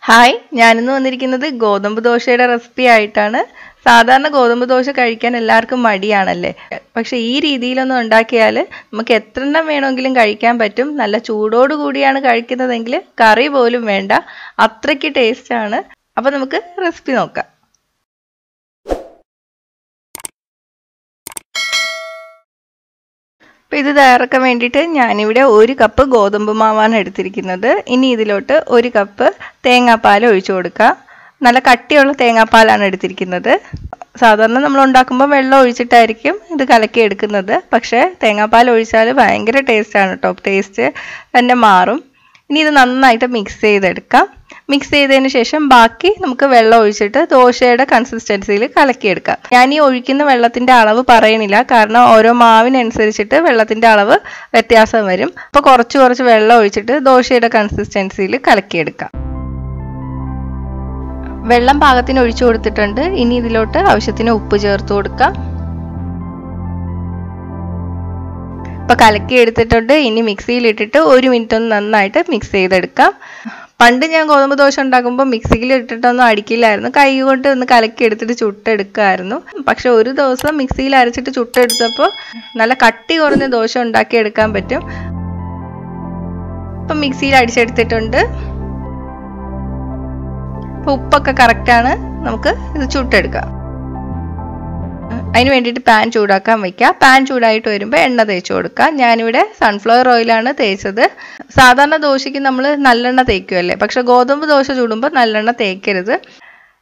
Hi, ഞാനിന്ന് വന്നിരിക്കുന്നത് ഗോതമ്പ് ദോശയുടെ റെസിപ്പി ആയിട്ടാണ്. സാധാരണ ഗോതമ്പ് ദോശ കഴിക്കാൻ എല്ലാവർക്കും മടിയാണല്ലേ. പക്ഷെ ഈ രീതിയിലൊന്നും ഉണ്ടാക്കിയാൽ നമുക്ക് എത്രണ്ണം വേണമെങ്കിലും കഴിക്കാൻ പറ്റും. നല്ല ചൂടോട് കൂടിയാണ് കഴിക്കുന്നതെങ്കിൽ കറി പോലും വേണ്ട, അത്രയ്ക്ക് ടേസ്റ്റാണ്. അപ്പോൾ നമുക്ക് റെസിപ്പി നോക്കാം. അപ്പോൾ ഇത് തയ്യാറാക്കാൻ വേണ്ടിയിട്ട് ഞാനിവിടെ 1 കപ്പ് ഗോതമ്പ് മാവാണ് എടുത്തിരിക്കുന്നത്. ഇനി ഇതിലോട്ട് 1 കപ്പ് തേങ്ങാപ്പാൽ ഒഴിച്ചു കൊടുക്കാം. നല്ല കട്ടിയുള്ള തേങ്ങാപ്പാലാണ് എടുത്തിരിക്കുന്നത്. സാധാരണ നമ്മൾ ഉണ്ടാക്കുമ്പോൾ വെള്ളം ഒഴിച്ചിട്ടായിരിക്കും ഇത് കലക്കി എടുക്കുന്നത്. പക്ഷേ തേങ്ങാപ്പാൽ ഒഴിച്ചാൽ ഭയങ്കര ടേസ്റ്റാണ് കേട്ടോ, ടേസ്റ്റ് തന്നെ മാറും. ഇനി ഇത് നന്നായിട്ട് മിക്സ് ചെയ്തെടുക്കാം. മിക്സ് ചെയ്തതിന് ശേഷം ബാക്കി നമുക്ക് വെള്ളം ഒഴിച്ചിട്ട് ദോശയുടെ കൺസിസ്റ്റൻസിയിൽ കലക്കിയെടുക്കാം. ഞാൻ ഈ ഒഴിക്കുന്ന വെള്ളത്തിൻ്റെ അളവ് പറയണില്ല, കാരണം ഓരോ മാവിനനുസരിച്ചിട്ട് വെള്ളത്തിൻ്റെ അളവ് വ്യത്യാസം വരും. അപ്പോൾ കുറച്ച് വെള്ളം ഒഴിച്ചിട്ട് ദോശയുടെ കൺസിസ്റ്റൻസിയിൽ കലക്കിയെടുക്കാം. വെള്ളം പാകത്തിന് ഒഴിച്ചു കൊടുത്തിട്ടുണ്ട്. ഇനി ഇതിലോട്ട് ആവശ്യത്തിന് ഉപ്പ് ചേർത്ത് കൊടുക്കാം. ഇപ്പോൾ കലക്കി എടുത്തിട്ടുണ്ട്. ഇനി മിക്സിയിൽ ഇട്ടിട്ട് 1 മിനിറ്റ് ഒന്ന് നന്നായിട്ട് മിക്സ് ചെയ്തെടുക്കാം. പണ്ട് ഞാൻ ഗോതമ്പ് ദോശ ഉണ്ടാക്കുമ്പോൾ മിക്സിയിൽ ഇട്ടിട്ടൊന്നും അടിക്കില്ലായിരുന്നു, കൈ കൊണ്ട് ഒന്ന് കലക്കി എടുത്തിട്ട് ചുട്ടെടുക്കുമായിരുന്നു. പക്ഷെ ഒരു ദിവസം മിക്സിയിൽ അരച്ചിട്ട് ചുട്ടെടുത്തപ്പോൾ നല്ല കട്ടി കുറഞ്ഞ ദോശ ഉണ്ടാക്കിയെടുക്കാൻ പറ്റും. ഇപ്പം മിക്സിയിൽ അടിച്ചെടുത്തിട്ടുണ്ട്. അപ്പോൾ ഉപ്പൊക്കെ കറക്റ്റാണ്. നമുക്ക് ഇത് ചുട്ടെടുക്കാം. അതിന് വേണ്ടിയിട്ട് പാൻ ചൂടാക്കാൻ വയ്ക്കുക. പാൻ ചൂടായിട്ട് വരുമ്പോൾ എണ്ണ തേച്ച് കൊടുക്കുക. ഞാനിവിടെ സൺഫ്ലവർ ഓയിലാണ് തേച്ചത്. സാധാരണ ദോശയ്ക്ക് നമ്മൾ നല്ലെണ്ണ തേക്കുമല്ലേ, പക്ഷെ ഗോതമ്പ് ദോശ ചൂടുമ്പോൾ നല്ലെണ്ണ തേക്കരുത്.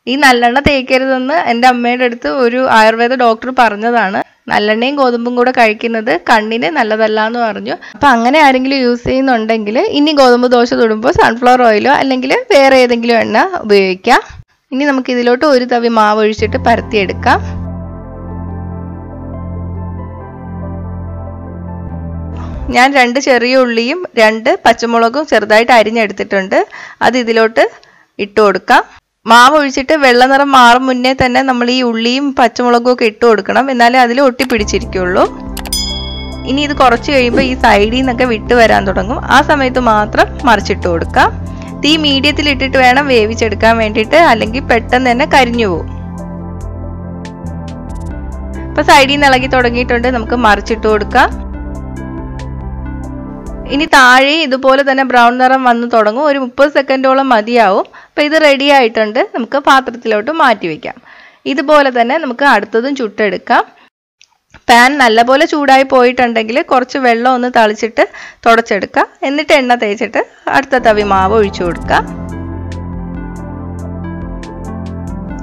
ഈ നല്ലെണ്ണ തേക്കരുതെന്ന് എൻ്റെ അമ്മയുടെ അടുത്ത് ഒരു ആയുർവേദ ഡോക്ടർ പറഞ്ഞതാണ്. നല്ലെണ്ണയും ഗോതമ്പും കൂടെ കഴിക്കുന്നത് കണ്ണിന് നല്ലതല്ല എന്ന് പറഞ്ഞു. അപ്പം അങ്ങനെ ആരെങ്കിലും യൂസ് ചെയ്യുന്നുണ്ടെങ്കിൽ ഇനി ഗോതമ്പ് ദോശ ചൂടുമ്പോൾ സൺഫ്ലവർ ഓയിലോ അല്ലെങ്കിൽ വേറെ ഏതെങ്കിലും എണ്ണ ഉപയോഗിക്കാം. ഇനി നമുക്ക് ഇതിലോട്ട് 1 തവി മാവ് ഒഴിച്ചിട്ട് പരത്തിയെടുക്കാം. ഞാൻ 2 ചെറിയ ഉള്ളിയും 2 പച്ചമുളകും ചെറുതായിട്ട് അരിഞ്ഞെടുത്തിട്ടുണ്ട്. അത് ഇതിലോട്ട് ഇട്ട് കൊടുക്കാം. മാവ് ഒഴിച്ചിട്ട് വെള്ള നിറം മാറും മുന്നേ തന്നെ നമ്മൾ ഈ ഉള്ളിയും പച്ചമുളകും ഒക്കെ ഇട്ട് കൊടുക്കണം, എന്നാലേ അതിൽ ഒട്ടിപ്പിടിച്ചിരിക്കുള്ളൂ. ഇനി ഇത് കുറച്ച് കഴിയുമ്പോൾ ഈ സൈഡിൽ നിന്നൊക്കെ വിട്ട് വരാൻ തുടങ്ങും. ആ സമയത്ത് മാത്രം മറിച്ചിട്ട് കൊടുക്കാം. തീ മീഡിയത്തിൽ ഇട്ടിട്ട് വേണം വേവിച്ചെടുക്കാൻ വേണ്ടിയിട്ട്, അല്ലെങ്കിൽ പെട്ടെന്ന് തന്നെ കരിഞ്ഞു പോകും. ഇപ്പം സൈഡിൽ നിന്ന് ഇളകി തുടങ്ങിയിട്ടുണ്ട്. നമുക്ക് മറിച്ചിട്ട് കൊടുക്കാം. ഇനി താഴെ ഇതുപോലെ തന്നെ ബ്രൗൺ നിറം വന്ന് തുടങ്ങും. ഒരു 30 സെക്കൻഡോളം മതിയാവും. അപ്പോൾ ഇത് റെഡി ആയിട്ടുണ്ട്. നമുക്ക് പാത്രത്തിലോട്ട് മാറ്റി വയ്ക്കാം. ഇതുപോലെ തന്നെ നമുക്ക് അടുത്തതും ചുട്ടെടുക്കാം. പാൻ നല്ലപോലെ ചൂടായി പോയിട്ടുണ്ടെങ്കിൽ കുറച്ച് വെള്ളം ഒന്ന് തളിച്ചിട്ട് തുടച്ചെടുക്കുക. എന്നിട്ട് എണ്ണ തേച്ചിട്ട് അടുത്ത തവി മാവ് ഒഴിച്ചു കൊടുക്കുക.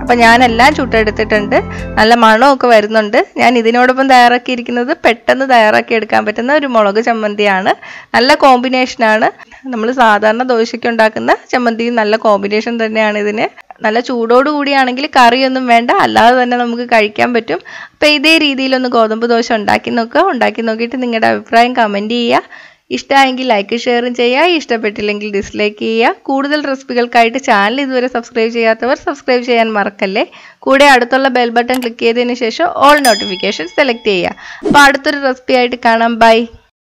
അപ്പം ഞാനെല്ലാം ചുട്ടെടുത്തിട്ടുണ്ട്. നല്ല മണമൊക്കെ വരുന്നുണ്ട്. ഞാൻ ഇതിനോടൊപ്പം തയ്യാറാക്കിയിരിക്കുന്നത് പെട്ടെന്ന് തയ്യാറാക്കി എടുക്കാൻ പറ്റുന്ന ഒരു മുളക് ചമ്മന്തിയാണ്. നല്ല കോമ്പിനേഷനാണ്. നമ്മൾ സാധാരണ ദോശയ്ക്ക് ഉണ്ടാക്കുന്ന ചമ്മന്തിയും നല്ല കോമ്പിനേഷൻ തന്നെയാണ് ഇതിന്. നല്ല ചൂടോട് കൂടിയാണെങ്കിൽ കറിയൊന്നും വേണ്ട, അല്ലാതെ തന്നെ നമുക്ക് കഴിക്കാൻ പറ്റും. അപ്പോൾ ഇതേ രീതിയിലൊന്ന് ഗോതമ്പ് ദോശ ഉണ്ടാക്കി നോക്കുക. ഉണ്ടാക്കി നോക്കിയിട്ട് നിങ്ങളുടെ അഭിപ്രായം കമൻറ്റ് ചെയ്യുക. ഇഷ്ടമായെങ്കിൽ ലൈക്ക് ഷെയറും ചെയ്യുക. ഇഷ്ടപ്പെട്ടില്ലെങ്കിൽ ഡിസ്ലൈക്ക് ചെയ്യുക. കൂടുതൽ റെസിപ്പികൾക്കായിട്ട് ചാനൽ ഇതുവരെ സബ്സ്ക്രൈബ് ചെയ്യാത്തവർ സബ്സ്ക്രൈബ് ചെയ്യാൻ മറക്കല്ലേ. കൂടെ അടുത്തുള്ള ബെൽ ബട്ടൺ ക്ലിക്ക് ചെയ്തതിന് ശേഷം ഓൾ നോട്ടിഫിക്കേഷൻ സെലക്ട് ചെയ്യുക. അപ്പോൾ അടുത്തൊരു റെസിപ്പി ആയിട്ട് കാണാം. ബൈ.